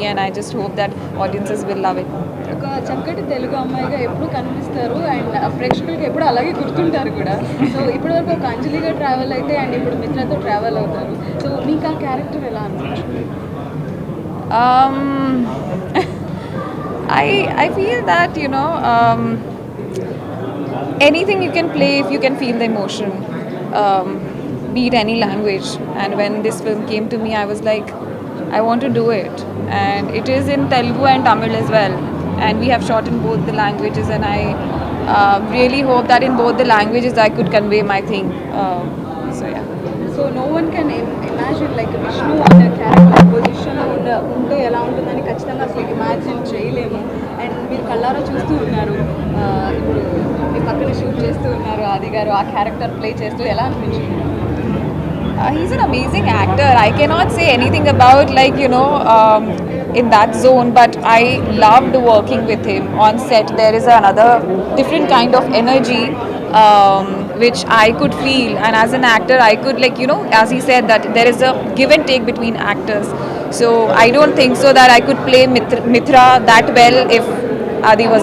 and I just hope that audiences will love it. ఒక చక్కటి తెలుగు అమ్మాయిగా ఎప్పుడు కనిపిస్తారు అండ్ ప్రేక్షకులకి ఎప్పుడు అలాగే గుర్తుంటారు కూడా. సో ఇప్పటివరకు ఒక అంజలిగా ట్రావెల్ అయితే అండ్ ఇప్పుడు మిత్రతో ట్రావెల్ అవుతారు. సో మీకు ఆ క్యారెక్టర్ ఎలా అనిపించింది? Um, I feel that anything you can play if you can feel the emotion, um, be it any language. And when this film came to me, I was like, I want to do it, and it is in Telugu and Tamil as well. And we have shot in both the languages, and I really hope that in both the languages I could convey my thing. So yeah. So no one can imagine like Vishnu అనే character పొజిషన్లో ఉంటే ఎలా ఉంటుందని ఖచ్చితంగా అసలు imagine చేయలేము. And మీరు కళ్ళారా చూస్తూ ఉన్నారు, ఇప్పుడు మీ పక్కన షూట్ చేస్తూ ఉన్నారు ఆది గారు ఆ క్యారెక్టర్ ప్లే చేస్తూ ఎలా అనిపించింది? He's an amazing actor. I cannot say anything about in that zone, but I loved working with him on set. There is another different kind of energy which I could feel, and as an actor I could as he said that there is a give and take between actors. So I don't think so that I could play Mitra that well if Adi was